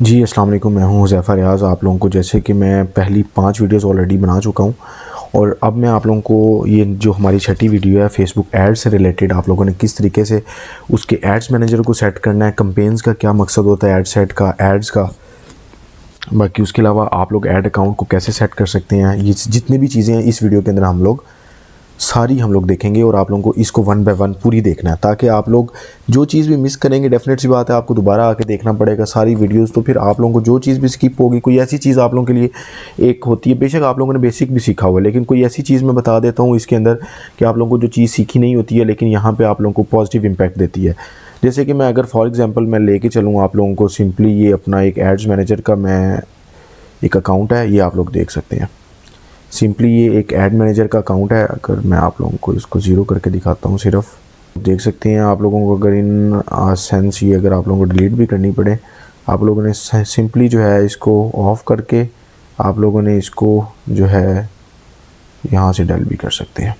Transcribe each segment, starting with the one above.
जी, अस्सलाम वालेकुम। मैं हूँ हुज़ैफ़ा रियाज़। आप लोगों को जैसे कि मैं पहली 5 वीडियोज़ ऑलरेडी बना चुका हूँ और अब मैं आप लोगों को ये जो हमारी छठी वीडियो है फ़ेसबुक ऐड से रिलेटेड, आप लोगों ने किस तरीके से उसके एड्स मैनेजर को सेट करना है, कैंपेन्स का क्या मकसद होता है, एड सेट का, एड्स का। बाकी उसके अलावा आप लोग ऐड अकाउंट को कैसे सेट कर सकते हैं, ये जितनी भी चीज़ें हैं इस वीडियो के अंदर हम लोग देखेंगे और आप लोगों को इसको वन बाय वन पूरी देखना है, ताकि आप लोग जो चीज़ भी मिस करेंगे, डेफिनेट सी बात है आपको दोबारा आके देखना पड़ेगा सारी वीडियोस। तो फिर आप लोगों को जो चीज़ भी स्किप होगी, कोई ऐसी चीज़ आप लोगों के लिए एक होती है, बेशक आप लोगों ने बेसिक भी सीखा हुआ है, लेकिन कोई ऐसी चीज़ मैं बता देता हूँ इसके अंदर कि आप लोगों को जो चीज़ सीखी नहीं होती है, लेकिन यहाँ पर आप लोगों को पॉजिटिव इम्पैक्ट देती है। जैसे कि मैं अगर फॉर एग्ज़ाम्पल मैं लेके चलूँ आप लोगों को, सिंपली ये अपना एक एड्स मैनेजर का मैं एक अकाउंट है, ये आप लोग देख सकते हैं। सिंपली ये एक ऐड मैनेजर का अकाउंट है। अगर मैं आप लोगों को इसको ज़ीरो करके दिखाता हूँ, सिर्फ देख सकते हैं आप लोगों को। अगर इन सेंस ये अगर आप लोगों को डिलीट भी करनी पड़े, आप लोगों ने सिंपली जो है इसको ऑफ़ करके आप लोगों ने इसको जो है यहाँ से डल भी कर सकते हैं।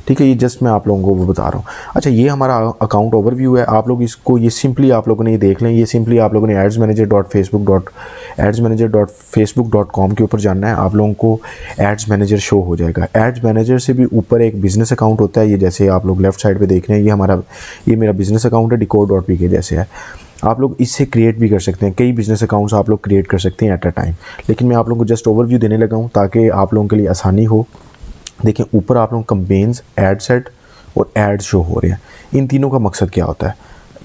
ठीक है, ये जस्ट मैं आप लोगों को वो बता रहा हूँ। अच्छा, ये हमारा अकाउंट ओवरव्यू है। आप लोग इसको ये सिंपली आप लोगों ने ये देख लें। ये सिंपली आप लोगों ने adsmanager.facebook.com के ऊपर जाना है। आप लोगों को एड्स मैनेजर शो हो जाएगा। एड्स मैनेजर से भी ऊपर एक बिज़नेस अकाउंट होता है। ये जैसे आप लोग लेफ़्ट साइड पे देख रहे हैं, ये मेरा बिज़नेस अकाउंट है, decode.pk जैसे है। आप लोग इससे क्रिएट भी कर सकते हैं, कई बिज़नेस अकाउंट्स आप लोग क्रिएट कर सकते हैं एट अ टाइम। लेकिन मैं आप लोगों को जस्ट ओवरव्यू देने लगा हूँ ताकि आप लोगों के लिए आसानी हो। देखिए ऊपर आप लोग कैंपेन्स, एड सेट और एड्स शो हो रहे हैं। इन तीनों का मकसद क्या होता है,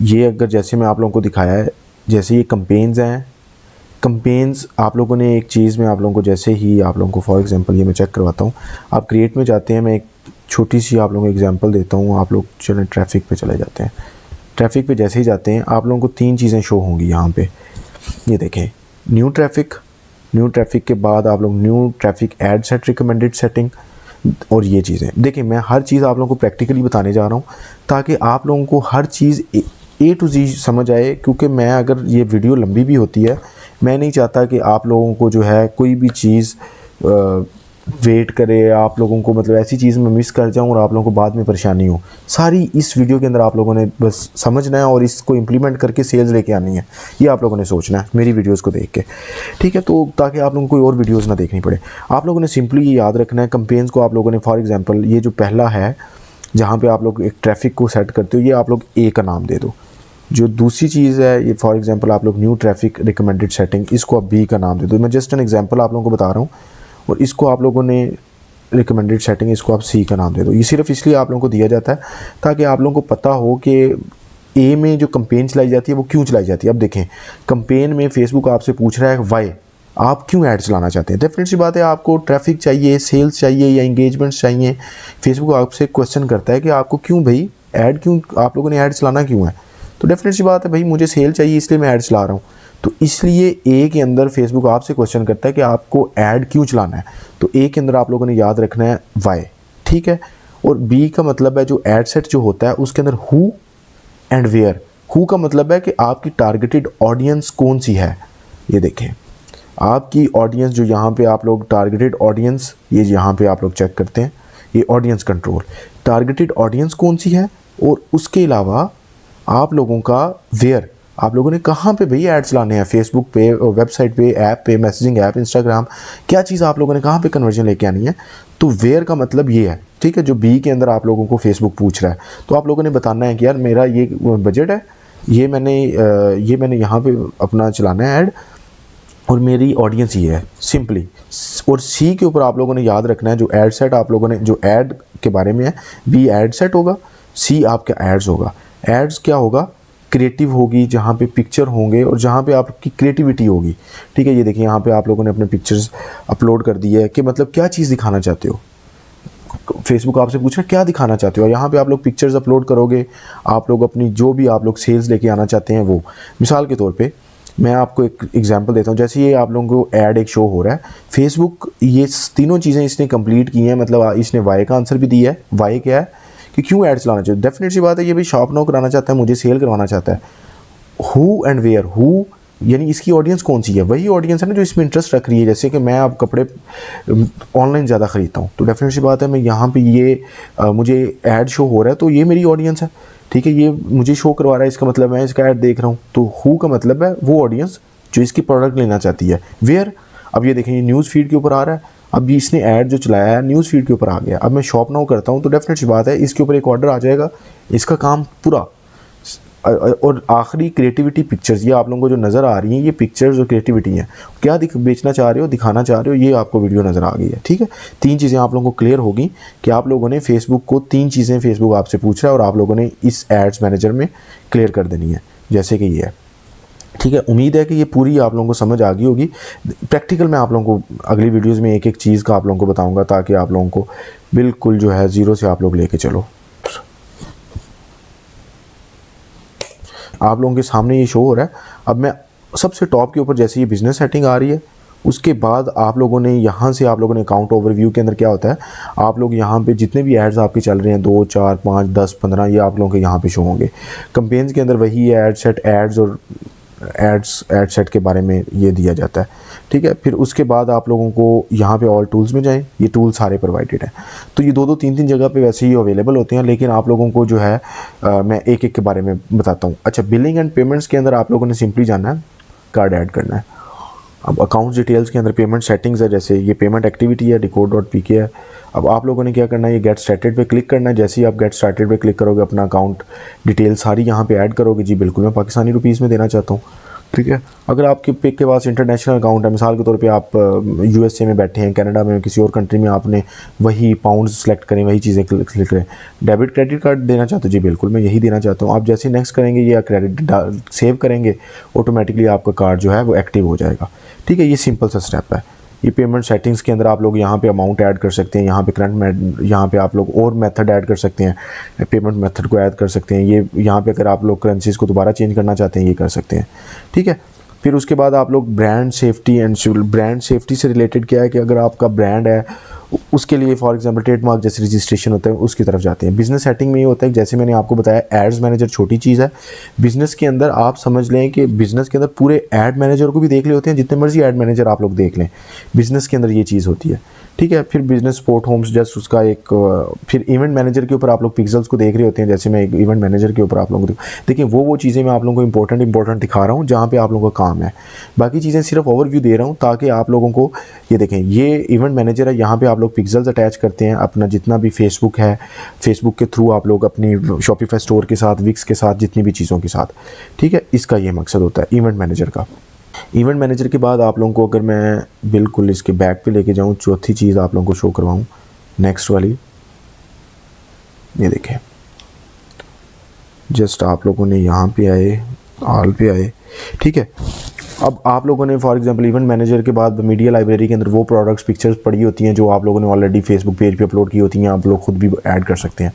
ये अगर जैसे मैं आप लोगों को दिखाया है, जैसे ये कैंपेन्स हैं। कैंपेन्स आप लोगों ने एक चीज़ में आप लोगों को, जैसे ही आप लोगों को फॉर एग्जांपल ये मैं चेक करवाता हूँ। आप क्रिएट में जाते हैं, मैं एक छोटी सी आप लोगों को एग्जांपल देता हूँ। आप लोग चलें ट्रैफिक पे चले जाते हैं। ट्रैफिक पे जैसे ही जाते हैं आप लोगों को 3 चीज़ें शो होंगी यहाँ पे। ये देखें, न्यू ट्रैफिक के बाद आप लोग new traffic ad set, recommended setting और ये चीज़ें। देखिए मैं हर चीज़ आप लोगों को प्रैक्टिकली बताने जा रहा हूँ ताकि आप लोगों को हर चीज़ ए टू जी समझ आए। क्योंकि मैं अगर ये वीडियो लंबी भी होती है, मैं नहीं चाहता कि आप लोगों को जो है कोई भी चीज़ वेट करे, आप लोगों को मतलब ऐसी चीज़ में मिस कर जाऊँ और आप लोगों को बाद में परेशानी हो। सारी इस वीडियो के अंदर आप लोगों ने बस समझना है और इसको इम्प्लीमेंट करके सेल्स लेके आनी है। ये आप लोगों ने सोचना है मेरी वीडियोस को देख के, ठीक है। तो ताकि आप लोगों को कोई और वीडियोस ना देखनी पड़े, आप लोगों ने सिंपली ये याद रखना है। कैंपेन्स को आप लोगों ने फॉर एग्जांपल ये जो पहला है जहाँ पे आप लोग एक ट्रैफिक को सेट करते हो, ये आप लोग ए का नाम दे दो। जो दूसरी चीज़ है, ये फॉर एग्जांपल आप लोग न्यू ट्रैफिक रिकमेंडेड सेटिंग, इसको आप बी का नाम दे दो। मैं जस्ट एन एग्जांपल आप लोगों को बता रहा हूँ। और इसको आप लोगों ने रिकमेंडेड सेटिंग, इसको आप सी का नाम दे दो। ये सिर्फ इसलिए आप लोगों को दिया जाता है ताकि आप लोगों को पता हो कि ए में जो कंपेन चलाई जाती है वो क्यों चलाई जाती है। अब देखें, कंपेन में फेसबुक आपसे पूछ रहा है वाई, आप क्यों ऐड चलाना चाहते हैं। डेफिनेट सी बात है, आपको ट्रैफिक चाहिए, सेल्स चाहिए या इंगेजमेंट्स चाहिए। फेसबुक आपसे क्वेश्चन करता है कि आपको क्यों भाई ऐड, क्यों आप लोगों ने ऐड चलाना क्यों है। तो डेफिनेट सी बात है भाई, मुझे सेल चाहिए इसलिए मैं ऐड चला रहा हूँ। तो इसलिए ए के अंदर फेसबुक आपसे क्वेश्चन करता है कि आपको ऐड क्यों चलाना है। तो ए के अंदर आप लोगों ने याद रखना है वाई, ठीक है। और बी का मतलब है जो एड सेट जो होता है उसके अंदर हु एंड वेयर। हु का मतलब है कि आपकी टारगेटेड ऑडियंस कौन सी है। ये देखें, आपकी ऑडियंस जो यहाँ पे आप लोग टारगेटेड ऑडियंस, ये यहाँ पे आप लोग चेक करते हैं, ये ऑडियंस कंट्रोल, टारगेटेड ऑडियंस कौन सी है। और उसके अलावा आप लोगों का वेयर, आप लोगों ने कहाँ पे भैया ऐड चलाने हैं, फेसबुक पे, वेबसाइट पे, ऐप पे, मैसेजिंग ऐप, इंस्टाग्राम, क्या चीज़ आप लोगों ने कहाँ पे कन्वर्जन लेके आनी है। तो वेयर का मतलब ये है, ठीक है, जो बी के अंदर आप लोगों को फेसबुक पूछ रहा है। तो आप लोगों ने बताना है कि यार मेरा ये बजट है, ये मैंने यहाँ पे अपना चलाना है ऐड और मेरी ऑडियंस ये है सिंपली। और सी के ऊपर आप लोगों ने याद रखना है जो एड सेट आप लोगों ने, जो ऐड के बारे में है, बी एड सेट होगा, सी आपका एड्स होगा। एड्स क्या होगा, क्रिएटिव होगी, जहाँ पे पिक्चर होंगे और जहाँ पे आपकी क्रिएटिविटी होगी, ठीक है। ये देखिए यहाँ पे आप लोगों ने अपने पिक्चर्स अपलोड कर दी है कि मतलब क्या चीज़ दिखाना चाहते हो। फेसबुक आपसे पूछ रहा है क्या दिखाना चाहते हो, यहाँ पे आप लोग पिक्चर्स अपलोड करोगे। आप लोग अपनी जो भी आप लोग सेल्स लेके आना चाहते हैं वो, मिसाल के तौर पे मैं आपको एक एग्जांपल देता हूँ। जैसे ये आप लोगों को ऐड एक शो हो रहा है, फेसबुक ये तीनों चीज़ें इसने कंप्लीट की हैं, मतलब इसने वाई का आंसर भी दिया है। वाई क्या है कि क्यों ऐड चलाना चाहिए। डेफिनेट सी बात है, ये भी शॉप नो कराना चाहता है, मुझे सेल करवाना चाहता है। हु एंड वेयर, हु यानी इसकी ऑडियंस कौन सी है, वही ऑडियंस है ना जो इसमें इंटरेस्ट रख रही है। जैसे कि मैं अब कपड़े ऑनलाइन ज़्यादा ख़रीदता हूँ, तो डेफिनेट सी बात है मैं यहाँ पे ये मुझे ऐड शो हो रहा है तो ये मेरी ऑडियंस है, ठीक है। ये मुझे शो करवा रहा है, इसका मतलब मैं इसका ऐड देख रहा हूँ। तो हु का मतलब है वो ऑडियंस जो इसकी प्रोडक्ट लेना चाहती है। वेयर, अब ये देखें ये न्यूज़ फीड के ऊपर आ रहा है, अब इसने ऐड जो चलाया है न्यूज़ फीड के ऊपर आ गया। अब मैं शॉप नाउ करता हूँ तो डेफिनेट सी बात है इसके ऊपर एक ऑर्डर आ जाएगा, इसका काम पूरा। और आखिरी क्रिएटिविटी पिक्चर्स, ये आप लोगों को जो नज़र आ रही हैं ये पिक्चर्स और क्रिएटिविटी हैं, क्या बेचना चाह रहे हो, दिखाना चाह रहे हो, ये आपको वीडियो नज़र आ गई है। ठीक है, 3 चीज़ें आप लोगों को क्लियर होगी कि आप लोगों ने फेसबुक को 3 चीज़ें फेसबुक आपसे पूछ रहा है और आप लोगों ने इस एड्स मैनेजर में क्लियर कर देनी है, जैसे कि ये है। ठीक है, उम्मीद है कि ये पूरी आप लोगों को समझ आ गई होगी। प्रैक्टिकल मैं आप लोगों को अगली वीडियोज़ में एक एक चीज़ का आप लोगों को बताऊँगा, ताकि आप लोगों को बिल्कुल जो है ज़ीरो से आप लोग लेके चलो। आप लोगों के सामने ये शो हो रहा है। अब मैं सबसे टॉप के ऊपर जैसे ये बिज़नेस सेटिंग आ रही है, उसके बाद आप लोगों ने यहाँ से आप लोगों ने अकाउंट ओवरव्यू के अंदर क्या होता है, आप लोग यहाँ पे जितने भी एड्स आपके चल रहे हैं 2, 4, 5, 10, 15 ये आप लोगों के यहाँ पे शो होंगे। कंपेन्स के अंदर वही एड सेट एड्स और एड सेट के बारे में ये दिया जाता है। ठीक है, फिर उसके बाद आप लोगों को यहाँ पे ऑल टूल्स में जाएं, ये टूल सारे प्रोवाइडेड हैं। तो ये 2-2, 3-3 जगह पे वैसे ही अवेलेबल होते हैं, लेकिन आप लोगों को जो है मैं एक एक के बारे में बताता हूँ। अच्छा, बिलिंग एंड पेमेंट्स के अंदर आप लोगों ने सिंपली जाना है, कार्ड ऐड करना है। अब अकाउंट्स डिटेल्स के अंदर पेमेंट सेटिंग्स है, जैसे ये पेमेंट एक्टिविटी है, decode.pk है। अब आप लोगों ने क्या करना है, ये गेट स्टार्टेड पे क्लिक करना है। जैसे ही आप गेट स्टार्टेड पे क्लिक करोगे, अपना अकाउंट डिटेल सारी यहाँ पे ऐड करोगे। जी बिल्कुल, मैं पाकिस्तानी रुपीज़ में देना चाहता हूँ। ठीक है, अगर आपके के पास इंटरनेशनल अकाउंट है, मिसाल के तौर पे आप यूएसए में बैठे हैं, कनाडा में, किसी और कंट्री में, आपने वही पाउंड सेलेक्ट करें, वही चीज़ें क्लिक करें। डेबिट क्रेडिट कार्ड देना चाहते हो, जी बिल्कुल मैं यही देना चाहता हूँ। आप जैसे नेक्स्ट करेंगे या क्रेडिट सेव करेंगे, ऑटोमेटिकली आपका कार्ड जो है वो एक्टिव हो जाएगा। ठीक है, ये सिंपल सा स्टेप है। ये पेमेंट सेटिंग्स के अंदर आप लोग यहाँ पे अमाउंट ऐड कर सकते हैं, यहाँ पे करंट, यहाँ पे आप लोग और मेथड ऐड कर सकते हैं, पेमेंट मेथड को ऐड कर सकते हैं। ये यहाँ पे अगर आप लोग करेंसीज को दोबारा चेंज करना चाहते हैं, ये कर सकते हैं। ठीक है, फिर उसके बाद आप लोग brand safety and brand safety से रिलेटेड क्या है कि अगर आपका ब्रांड है उसके लिए फॉर एग्जांपल ट्रेडमार्क जैसे रजिस्ट्रेशन होता है, उसकी तरफ जाते हैं। बिजनेस सेटिंग में ये होता है कि जैसे मैंने आपको बताया एड्स मैनेजर छोटी चीज़ है, बिजनेस के अंदर आप समझ लें कि बिजनेस के अंदर पूरे एड मैनेजर को भी देख ले होते हैं, जितने मर्जी एड मैनेजर आप लोग देख लें, बिजनेस के अंदर ये चीज़ होती है। ठीक है, फिर बिजनेस सपोर्ट होम्स जस्ट उसका एक, फिर इवेंट मैनेजर के ऊपर आप लोग पिक्सल्स को देख रहे होते हैं। जैसे मैं एक इवेंट मैनेजर के ऊपर आप लोगों को देखिए, वो चीज़ें मैं आप लोगों को इंपॉर्टेंट दिखा रहा हूँ जहाँ पे आप लोगों का काम है। बाकी चीज़ें सिर्फ ओवरव्यू दे रहा हूँ ताकि आप लोगों को ये देखें। ये इवेंट मैनेजर है, यहाँ पे आप लोग पिक्सल्स अटैच करते हैं, अपना जितना भी फेसबुक है, फेसबुक के थ्रू आप लोग अपनी शॉपिफाई स्टोर के साथ, विक्स के साथ, जितनी भी चीज़ों के साथ। ठीक है, इसका ये मकसद होता है इवेंट मैनेजर का। इवेंट मैनेजर के बाद आप लोगों को अगर मैं बिल्कुल इसके बैक पे लेके जाऊं, चौथी चीज़ आप लोगों को शो करवाऊं, नेक्स्ट वाली, ये देखें। जस्ट आप लोगों ने यहाँ पे आए, ऑल पे आए। ठीक है, अब आप लोगों ने फॉर एग्जांपल इवेंट मैनेजर के बाद मीडिया लाइब्रेरी के अंदर वो प्रोडक्ट्स पिक्चर्स पड़ी होती हैं जो आप लोगों ने ऑलरेडी फेसबुक पेज पे अपलोड की होती हैं, आप लोग खुद भी ऐड कर सकते हैं।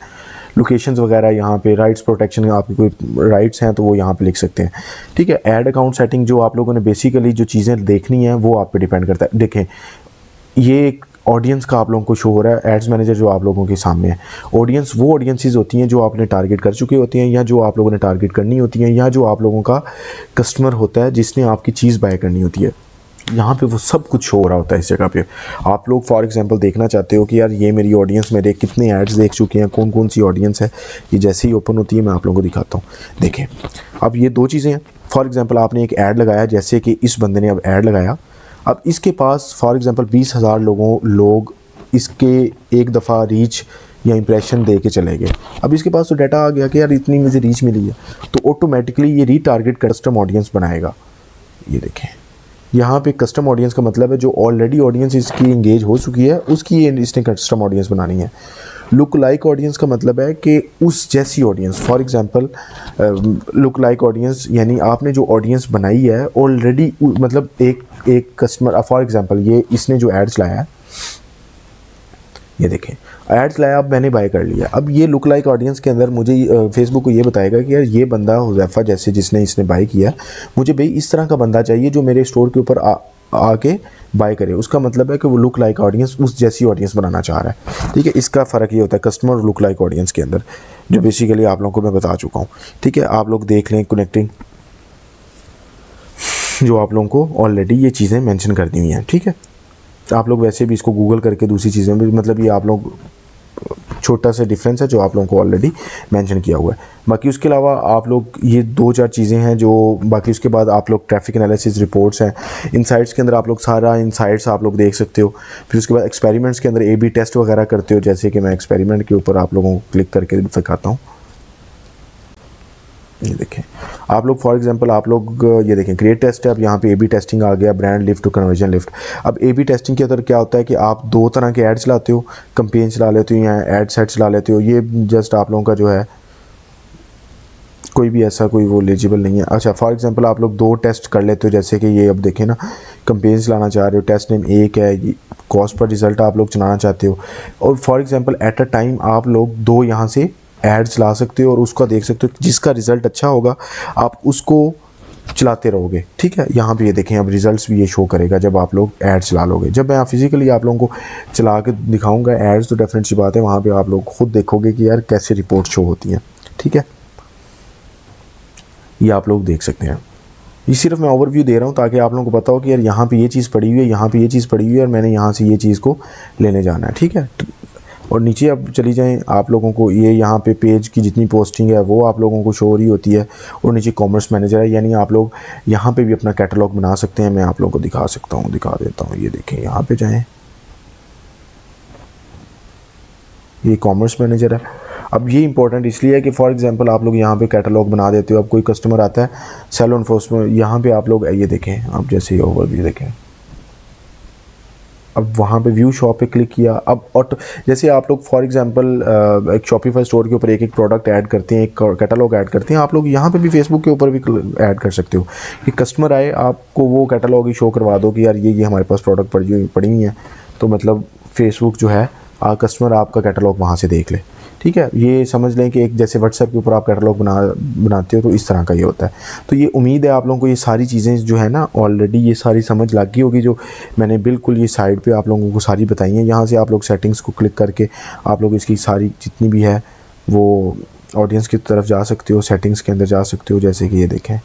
लोकेशंस वगैरह यहाँ पे, राइट्स प्रोटेक्शन, आपकी कोई राइट्स हैं तो वो यहाँ पे लिख सकते हैं। ठीक है, ऐड अकाउंट सेटिंग जो आप लोगों ने बेसिकली जो चीज़ें देखनी है वो आप पे डिपेंड करता है। देखें, ये एक ऑडियंस का आप लोगों को शो हो रहा है, एड्स मैनेजर जो आप लोगों के सामने है। ऑडियंस वो ऑडियंसेस होती हैं जो आपने टारगेट कर चुके होते हैं, या जो आप लोगों ने टारगेट करनी होती हैं, या जो आप लोगों का कस्टमर होता है जिसने आपकी चीज़ बाय करनी होती है। यहाँ पे वो सब कुछ शो हो रहा होता है इस जगह पे। आप लोग फॉर एग्जांपल देखना चाहते हो कि यार ये मेरी ऑडियंस, मेरे कितने एड्स देख चुके हैं, कौन कौन सी ऑडियंस है, ये जैसे ही ओपन होती है मैं आप लोगों को दिखाता हूँ। देखें, अब ये 2 चीज़ें हैं। फॉर एग्जांपल आपने एक ऐड लगाया, जैसे कि इस बंदे ने अब ऐड लगाया, अब इसके पास फॉर एग्जांपल 20,000 लोग इसके एक दफ़ा रीच या इंप्रेशन दे के चले गए। अब इसके पास तो डाटा आ गया कि यार इतनी मुझे रीच मिली है, तो ऑटोमेटिकली ये रीटारगेट कस्टम ऑडियंस बनाएगा। ये देखें, यहाँ पे कस्टम ऑडियंस का मतलब है जो ऑलरेडी ऑडियंस इसकी इंगेज हो चुकी है उसकी इसने कस्टम ऑडियंस बनानी है। लुक लाइक ऑडियंस का मतलब है कि उस जैसी audience, for example look like audience यानी आपने जो ऑडियंस बनाई है ऑलरेडी, मतलब एक कस्टमर, फॉर एग्जांपल ये इसने जो एड्स लाया है, ये देखें एड्स लाया, अब मैंने बाय कर लिया। अब ये लुक लाइक ऑडियंस के अंदर मुझे फेसबुक को ये बताएगा कि यार ये बंदा हुज़ैफ़ा जैसे जिसने इसने बाय किया, मुझे भाई इस तरह का बंदा चाहिए जो मेरे स्टोर के ऊपर आके बाय करे। उसका मतलब है कि वो लुक लाइक ऑडियंस उस जैसी ऑडियंस बनाना चाह रहा है। ठीक है, इसका फ़र्क ये होता है कस्टमर और लुक लाइक ऑडियंस के अंदर, जो बेसिकली आप लोगों को मैं बता चुका हूँ। ठीक है, आप लोग देख लें कनेक्टिंग, जो आप लोगों को ऑलरेडी ये चीज़ें मेंशन कर दी हुई हैं। ठीक है, आप लोग वैसे भी इसको गूगल करके दूसरी चीज़ें भी, मतलब ये आप लोग छोटा सा डिफरेंस है जो आप लोगों को ऑलरेडी मेंशन किया हुआ है। बाकी उसके अलावा आप लोग ये 2-4 चीज़ें हैं जो बाकी उसके बाद आप लोग ट्रैफिक एनालिसिस रिपोर्ट्स हैं, इनसाइट्स के अंदर आप लोग सारा इनसाइट्स आप लोग देख सकते हो। फिर उसके बाद एक्सपेरिमेंट्स के अंदर A/B टेस्ट वगैरह करते हो, जैसे कि मैं एक्सपेरिमेंट के ऊपर आप लोगों को क्लिक करके दिखाता हूँ। ये देखें आप लोग फॉर एग्जांपल आप लोग ये देखें क्रिएट टेस्ट है, अब यहाँ पे A/B टेस्टिंग आ गया, brand lift to conversion lift. अब A/B टेस्टिंग के अंदर क्या होता है कि आप 2 तरह के ऐड चलाते हो, कंपेन चला लेते हो या ऐड सेट चला लेते हो। ये जस्ट आप लोगों का जो है कोई भी ऐसा कोई वो एलिजिबल नहीं है। अच्छा फॉर एग्जांपल आप लोग 2 टेस्ट कर लेते हो, जैसे कि ये अब देखें ना, कंपेन चलाना चाह रहे हो, टेस्ट नेम एक है, कॉस्ट पर रिजल्ट आप लोग चलाना चाहते हो, और for example at a time आप लोग 2 यहाँ से ऐड चला सकते हो और उसका देख सकते हो, जिसका रिज़ल्ट अच्छा होगा आप उसको चलाते रहोगे। ठीक है, यहाँ पे ये देखें अब रिजल्ट्स भी ये शो करेगा जब आप लोग ऐड चला लोगे। जब मैं फिजिकली आप लोगों को चला के दिखाऊंगा एड्स तो डेफिनेट सी बात है वहाँ पे आप लोग खुद देखोगे कि यार कैसे रिपोर्ट शो होती हैं। ठीक है, ये आप लोग देख सकते हैं। ये सिर्फ मैं ओवरव्यू दे रहा हूँ ताकि आप लोगों को पता हो कि यार यहाँ पे ये चीज़ पड़ी हुई है, यहाँ पे ये चीज़ पड़ी हुई है और मैंने यहाँ से ये चीज़ को लेने जाना है। ठीक है, और नीचे अब चली जाएं आप लोगों को ये यहाँ पे पेज की जितनी पोस्टिंग है वो आप लोगों को शो हो रही होती है, और नीचे कॉमर्स मैनेजर है, यानी आप लोग यहाँ पे भी अपना कैटलॉग बना सकते हैं। मैं आप लोगों को दिखा सकता हूँ, दिखा देता हूँ। ये देखें यहाँ पे जाएं, ये कॉमर्स मैनेजर है। अब ये इंपॉर्टेंट इसलिए है कि फॉर एग्जांपल आप लोग यहाँ पे कैटलॉग बना देते हो, अब कोई कस्टमर आता है सेल ऑन फोर्स, यहाँ पे आप लोग ये देखें, आप जैसे ओवरव्यू देखें, अब वहाँ पे व्यू शॉप पे क्लिक किया, अब ऑटो जैसे आप लोग फॉर एग्जांपल एक शॉपिफाई स्टोर के ऊपर एक प्रोडक्ट ऐड करते हैं, एक कैटलॉग ऐड करते हैं, आप लोग यहाँ पे भी फेसबुक के ऊपर भी ऐड कर सकते हो कि कस्टमर आए आपको वो कैटलॉग ही शो करवा दो कि यार ये हमारे पास प्रोडक्ट पड़ी हुई हैं, तो मतलब फेसबुक जो है कस्टमर आपका कैटलॉग वहाँ से देख ले। ठीक है, ये समझ लें कि एक जैसे व्हाट्सएप के ऊपर आप कैटलॉग बनाते हो तो इस तरह का ये होता है। तो ये उम्मीद है आप लोगों को ये सारी चीज़ें जो है ना ऑलरेडी ये सारी समझ लग गई होगी, जो मैंने बिल्कुल ये साइड पे आप लोगों को सारी बताई हैं। यहाँ से आप लोग सेटिंग्स को क्लिक करके आप लोग इसकी सारी जितनी भी है वो ऑडियंस की तरफ जा सकते हो, सेटिंग्स के अंदर जा सकते हो, जैसे कि ये देखें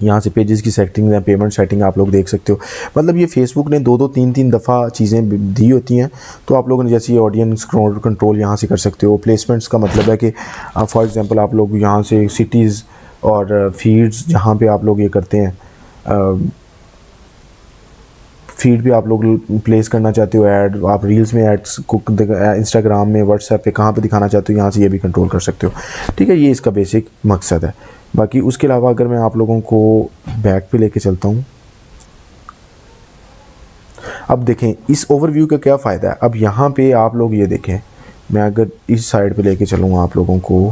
यहाँ से पेजेस की सेटिंग या पेमेंट सेटिंग आप लोग देख सकते हो। मतलब ये फेसबुक ने 2-2 3-3 दफ़ा चीज़ें दी होती हैं, तो आप लोगों ने जैसे ये ऑडियंस कंट्रोल यहाँ से कर सकते हो। प्लेसमेंट्स का मतलब है कि फॉर एग्जांपल आप लोग यहाँ से सिटीज़ और फीड्स जहाँ पे आप लोग ये करते हैं, फीड भी आप लोग प्लेस करना चाहते हो ऐड, आप रील्स में एड्स को इंस्टाग्राम में व्हाट्सएप पे कहाँ पे दिखाना चाहते हो, यहाँ से ये भी कंट्रोल कर सकते हो। ठीक है, ये इसका बेसिक मकसद है। बाकी उसके अलावा अगर मैं आप लोगों को बैक पे लेके चलता हूँ, अब देखें इस ओवरव्यू का क्या फ़ायदा है। अब यहाँ पे आप लोग ये देखें, मैं अगर इस साइड पे लेके चलूँगा आप लोगों को,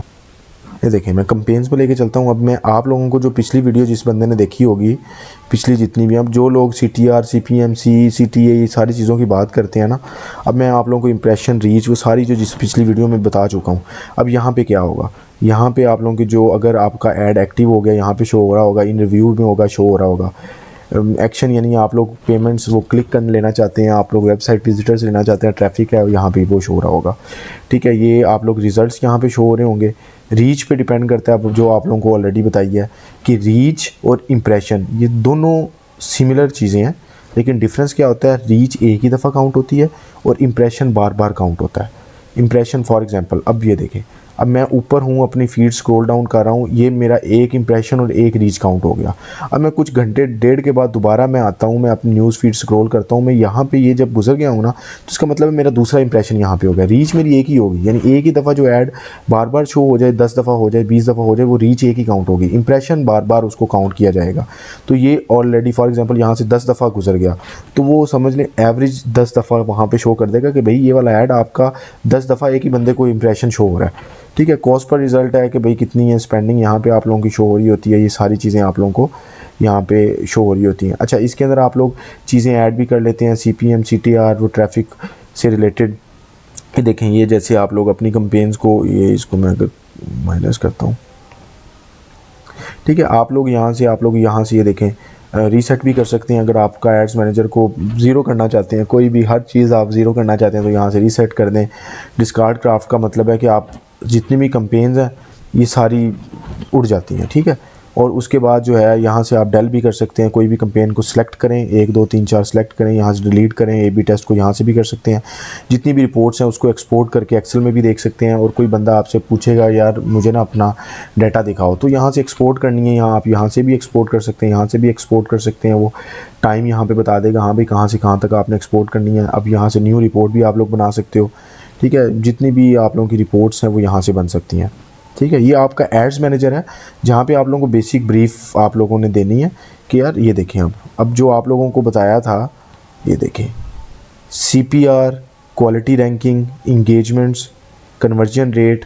ये देखें मैं कंपेन्स पे लेके चलता हूँ। अब मैं आप लोगों को जो पिछली वीडियो जिस बंदे ने देखी होगी, पिछली जितनी भी, अब जो लोग CTR, CPMC, CTA ये सारी चीज़ों की बात करते हैं ना, अब मैं आप लोगों को इंप्रेशन, रीच, वो सारी जो जिस पिछली वीडियो में बता चुका हूँ। अब यहाँ पे क्या होगा, यहाँ पे आप लोगों की जो अगर आपका ऐड एक्टिव हो गया यहाँ पे शो हो रहा होगा, इन रिव्यू में होगा, शो हो रहा होगा। एक्शन यानी आप लोग पेमेंट्स वो क्लिक कर लेना चाहते हैं, आप लोग वेबसाइट विजिटर्स लेना चाहते हैं, ट्रैफिक है यहाँ पे वो शो हो रहा होगा। ठीक है, ये आप लोग रिजल्ट्स यहाँ पे शो हो रहे होंगे। रीच पे डिपेंड करता है, जो आप लोगों को ऑलरेडी बताई है कि रीच और इम्प्रेशन ये दोनों सिमिलर चीज़ें हैं, लेकिन डिफरेंस क्या होता है, रीच एक ही दफ़ा काउंट होती है और इम्प्रेशन बार बार काउंट होता है। इम्प्रेशन फॉर एग्जांपल अब ये देखें, अब मैं ऊपर हूँ अपनी फीड स्क्रॉल डाउन कर रहा हूँ, ये मेरा एक इंप्रेशन और एक रीच काउंट हो गया। अब मैं कुछ घंटे डेढ़ के बाद दोबारा मैं आता हूँ, मैं अपनी न्यूज़ फीड स्क्रॉल करता हूँ, मैं यहाँ पे ये जब गुजर गया हूँ ना, तो इसका मतलब है मेरा दूसरा इंप्रेशन यहाँ पे हो गया। रीच मेरी एक ही होगी, यानी एक ही दफ़ा जो ऐड बार बार शो हो जाए, 10 दफ़ा हो जाए, 20 दफ़ा हो जाए, वो रीच एक ही काउंट होगी, इंप्रेशन बार बार उसको काउंट किया जाएगा। तो ये ऑलरेडी फॉर एग्जाम्पल यहाँ से 10 दफ़ा गुजर गया, तो वो समझ लें एवरेज 10 दफ़ा वहाँ पर शो कर देगा कि भाई ये वाला ऐड आपका 10 दफ़ा एक ही बंदे को इंप्रेशन शो हो रहा है। ठीक है, कॉस्ट पर रिज़ल्ट है कि भाई कितनी है स्पेंडिंग, यहाँ पे आप लोगों की शो हो रही होती है। ये सारी चीज़ें आप लोगों को यहाँ पे शो हो रही होती हैं। अच्छा, इसके अंदर आप लोग चीज़ें ऐड भी कर लेते हैं, CPM, CTR, वो ट्रैफिक से रिलेटेड। ये देखें, ये जैसे आप लोग अपनी कंपेन्स को, ये इसको मैं अगर माइनस करता हूँ, ठीक है, आप लोग यहाँ से ये देखें रीसेट भी कर सकते हैं। अगर आपका एड्स मैनेजर को ज़ीरो करना चाहते हैं, कोई भी हर चीज़ आप ज़ीरो करना चाहते हैं, तो यहाँ से रीसेट कर दें। डिस्कार्ड क्राफ्ट का मतलब है कि आप जितनी भी कंपेन्स हैं ये सारी उड़ जाती हैं। ठीक है, और उसके बाद जो है यहाँ से आप डल भी कर सकते हैं, कोई भी कैंपेन को सिलेक्ट करें, 1 2 3 4 सेलेक्ट करें, यहाँ से डिलीट करें, A/B टेस्ट को यहाँ से भी कर सकते हैं। जितनी भी रिपोर्ट्स हैं उसको एक्सपोर्ट करके एक्सेल में भी देख सकते हैं। और कोई बंदा आपसे पूछेगा यार मुझे ना अपना डाटा दिखाओ, तो यहाँ से एक्सपोर्ट करनी है, यहाँ आप यहाँ से भी एक्सपोर्ट कर सकते हैं, यहाँ से भी एक्सपोर्ट कर सकते हैं। वो टाइम यहाँ पे बता देगा, हाँ भाई कहाँ से कहाँ तक आपने एक्सपोर्ट करनी है। अब यहाँ से न्यू रिपोर्ट भी आप लोग बना सकते हो, ठीक है। जितनी भी आप लोगों की रिपोर्ट्स हैं वो यहाँ से बन सकती हैं, ठीक है। ये आपका एड्स मैनेजर है जहाँ पे आप लोगों को बेसिक ब्रीफ आप लोगों ने देनी है कि यार ये देखें, अब जो आप लोगों को बताया था ये देखें, CPR, quality ranking, engagements, conversion rate,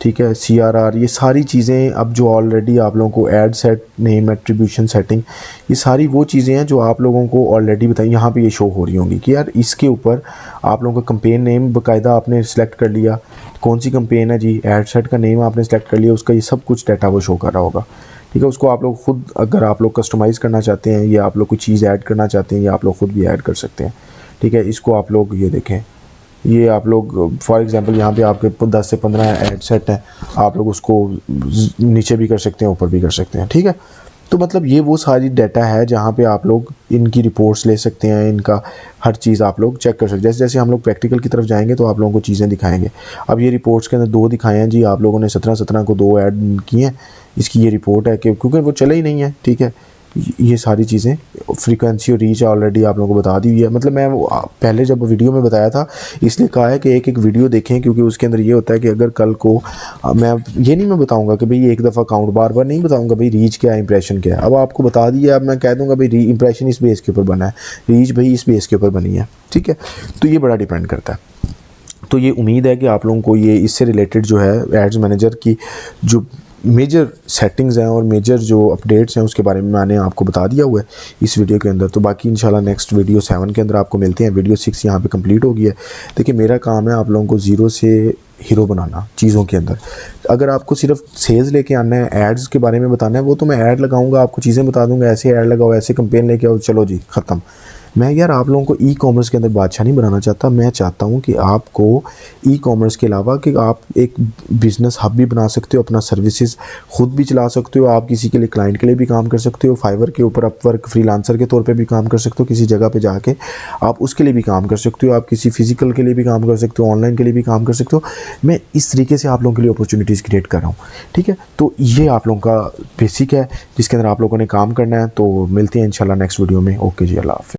ठीक है, CRR, ये सारी चीज़ें अब जो ऑलरेडी आप लोगों को ad set, name, attribution, setting, ये सारी वो चीज़ें हैं जो आप लोगों को ऑलरेडी बताई यहाँ पे ये शो हो रही होंगी कि यार इसके ऊपर आप लोगों का कंपेन नेम बाकायदा आपने सेलेक्ट कर लिया, कौन सी कंपेन है जी, एड सेट का नेम आपने सेलेक्ट कर लिया, उसका ये सब कुछ डाटा वो शो कर रहा होगा, ठीक है। उसको आप लोग खुद अगर आप लोग कस्टमाइज़ करना चाहते हैं या आप लोग कोई चीज़ ऐड करना चाहते हैं या आप लोग खुद भी ऐड कर सकते हैं, ठीक है। इसको आप लोग ये देखें, ये आप लोग फॉर एग्जांपल यहाँ पे आपके 10 से 15 ऐड सेट हैं, आप लोग उसको नीचे भी कर सकते हैं, ऊपर भी कर सकते हैं, ठीक है। तो मतलब ये वो सारी डाटा है जहाँ पे आप लोग इनकी रिपोर्ट्स ले सकते हैं, इनका हर चीज़ आप लोग चेक कर सकते हैं। जैसे जैसे हम लोग प्रैक्टिकल की तरफ जाएंगे तो आप लोगों को चीज़ें दिखाएंगे। अब ये रिपोर्ट्स के अंदर 2 दिखाए हैं जी, आप लोगों ने 17 को 2 ऐड किए हैं, इसकी ये रिपोर्ट है कि क्योंकि वो चले ही नहीं है, ठीक है। ये सारी चीज़ें, फ्रीक्वेंसी और रीच ऑलरेडी आप लोगों को बता दी हुई है। मतलब मैं वो पहले जब वीडियो में बताया था इसलिए कहा है कि एक एक वीडियो देखें, क्योंकि उसके अंदर ये होता है कि अगर कल को मैं ये नहीं मैं बताऊंगा कि भाई एक दफ़ा काउंट, बार बार नहीं बताऊंगा भाई रीच क्या है, इंप्रेशन क्या है। अब आपको बता दिया, अब मैं कह दूंगा भाई इंप्रेशन इस बेस के ऊपर बना है, रीच भाई इस बेस के ऊपर बनी है, ठीक है। तो ये बड़ा डिपेंड करता है। तो ये उम्मीद है कि आप लोगों को ये इससे रिलेटेड जो है एड्स मैनेजर की जो मेजर सेटिंग्स हैं और मेजर जो अपडेट्स हैं उसके बारे में मैंने आपको बता दिया हुआ है इस वीडियो के अंदर। तो बाकी इंशाल्लाह नेक्स्ट वीडियो 7 के अंदर आपको मिलते हैं। वीडियो 6 यहाँ पे कंप्लीट हो गई है। देखिए मेरा काम है आप लोगों को ज़ीरो से हीरो बनाना चीज़ों के अंदर। अगर आपको सिर्फ सेल्स लेके आना है, एड्स के बारे में बताना है, वो तो मैं ऐड लगाऊंगा, आपको चीज़ें बता दूंगा, ऐसे ऐड लगाओ, ऐसे कंपेन लेके आओ, चलो जी ख़त्म। मैं यार आप लोगों को ई कॉमर्स के अंदर बादशाह नहीं बनाना चाहता। मैं चाहता हूँ कि आपको ई कॉमर्स के अलावा कि आप एक बिज़नेस हब भी बना सकते हो, अपना सर्विसेज खुद भी चला सकते हो, आप किसी के लिए क्लाइंट के लिए भी काम कर सकते हो, फाइवर के ऊपर अपवर्क फ्रीलांसर के तौर पे भी काम कर सकते हो, किसी जगह पे जाके आप उसके लिए भी काम कर सकते हो, आप किसी फिजिकल के लिए भी काम कर सकते हो, ऑनलाइन के लिए भी काम कर सकते हो। मैं इस तरीके से आप लोगों के लिए अपॉर्चुनिटीज़ क्रिएट कर रहा हूँ, ठीक है। तो ये आप लोगों का बेसिक है जिसके अंदर आप लोगों ने काम करना है। तो मिलते हैं इंशाल्लाह नेक्स्ट वीडियो में। ओके जी, अल्लाह हाफ़िज़।